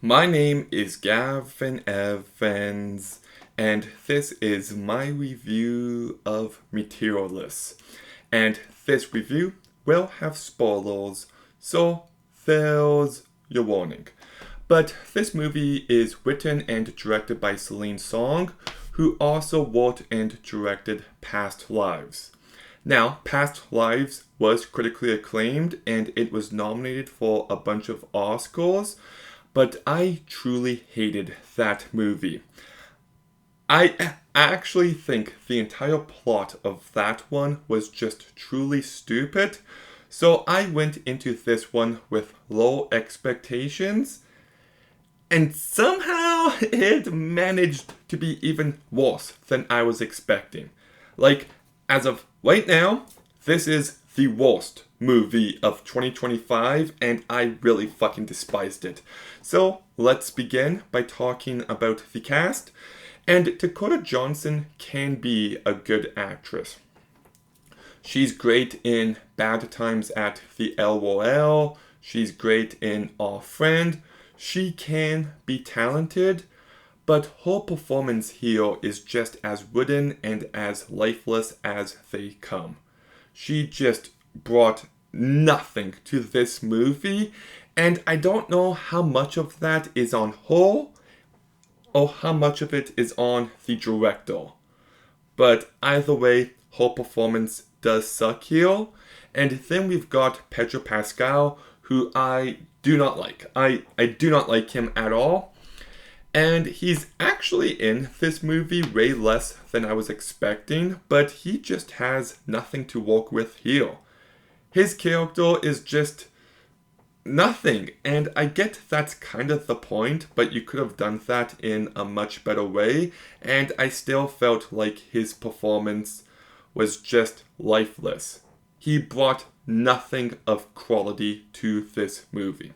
My name is Gavin Evans, and this is my review of Materialists. And this review will have spoilers, so there's your warning. But this movie is written and directed by Celine Song, who also wrote and directed Past Lives. Now, Past Lives was critically acclaimed and it was nominated for a bunch of Oscars, but I truly hated that movie. I actually think the entire plot of that one was just truly stupid, so I went into this one with low expectations, and somehow it managed to be even worse than I was expecting. Like, as of right now, this is the worst movie of 2025, and I really fucking despised it. So, let's begin by talking about the cast. And Dakota Johnson can be a good actress. She's great in Bad Times at the LOL. She's great in Our Friend. She can be talented, but her performance here is just as wooden and as lifeless as they come. She just brought nothing to this movie, and I don't know how much of that is on her or how much of it is on the director. But either way, her performance does suck here. And then we've got Pedro Pascal, who I do not like. I do not like him at all. And he's actually in this movie way less than I was expecting, but he just has nothing to work with here. His character is just nothing, and I get that's kind of the point, but you could have done that in a much better way, and I still felt like his performance was just lifeless. He brought nothing of quality to this movie.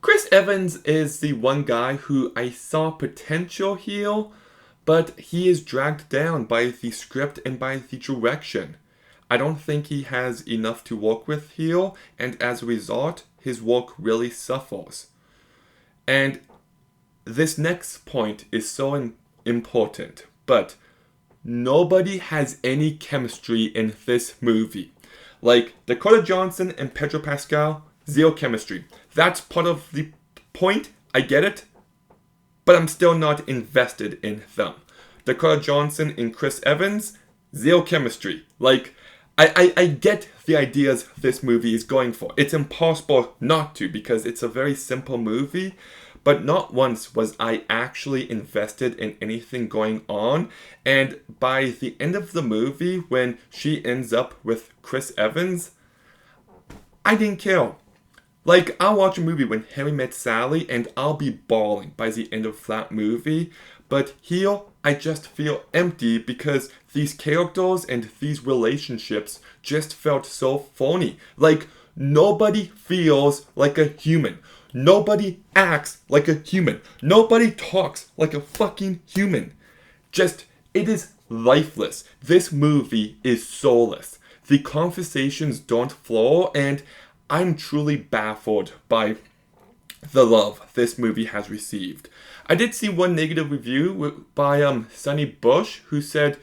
Chris Evans is the one guy who I saw potential here, but he is dragged down by the script and by the direction. I don't think he has enough to work with here, and as a result, his work really suffers. And this next point is so important, but nobody has any chemistry in this movie. Like, Dakota Johnson and Pedro Pascal, zero chemistry. That's part of the point, I get it, but I'm still not invested in them. Dakota Johnson and Chris Evans, zero chemistry. Like, I get the ideas this movie is going for. It's impossible not to because it's a very simple movie, but not once was I actually invested in anything going on. And by the end of the movie, when she ends up with Chris Evans, I didn't care. Like, I'll watch a movie when Harry Met Sally and I'll be bawling by the end of that movie. But here, I just feel empty because these characters and these relationships just felt so phony. Like, nobody feels like a human. Nobody acts like a human. Nobody talks like a fucking human. Just, it is lifeless. This movie is soulless. The conversations don't flow, and I'm truly baffled by the love this movie has received. I did see one negative review by Sunny Bush, who said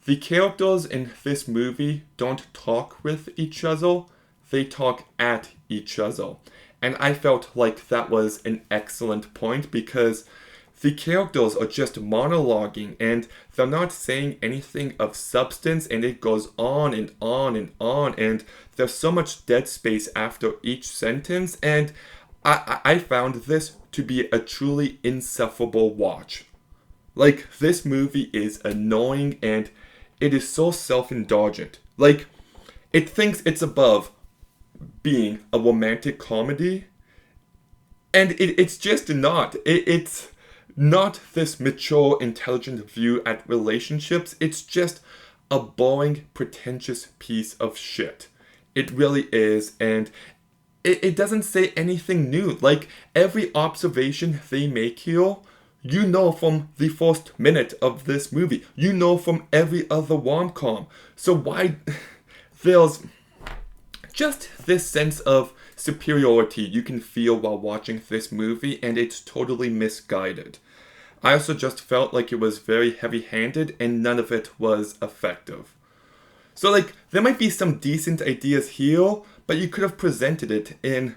the characters in this movie don't talk with each other, they talk at each other. And I felt like that was an excellent point because the characters are just monologuing and they're not saying anything of substance, and it goes on and on and on, and there's so much dead space after each sentence, and I found this to be a truly insufferable watch. Like, this movie is annoying and it is so self-indulgent. Like, it thinks it's above being a romantic comedy, and it's just not. It's not this mature, intelligent view at relationships. It's just a boring, pretentious piece of shit. It really is, and it doesn't say anything new. Like, every observation they make here, you know from the first minute of this movie. You know from every other rom-com. So why there's just this sense of superiority you can feel while watching this movie, and it's totally misguided. I also just felt like it was very heavy-handed and none of it was effective. So like, there might be some decent ideas here, but you could have presented it in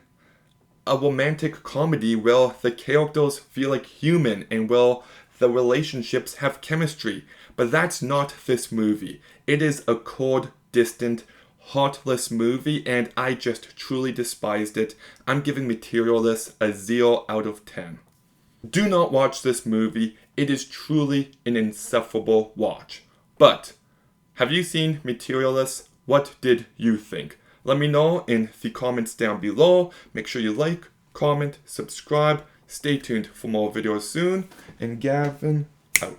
a romantic comedy where the characters feel like human and where the relationships have chemistry. But that's not this movie. It is a cold, distant, heartless movie, and I just truly despised it. I'm giving Materialists a 0 out of 10. Do not watch this movie. It is truly an insufferable watch. But have you seen Materialists? What did you think? Let me know in the comments down below. Make sure you like, comment, subscribe. Stay tuned for more videos soon. And Gavin out.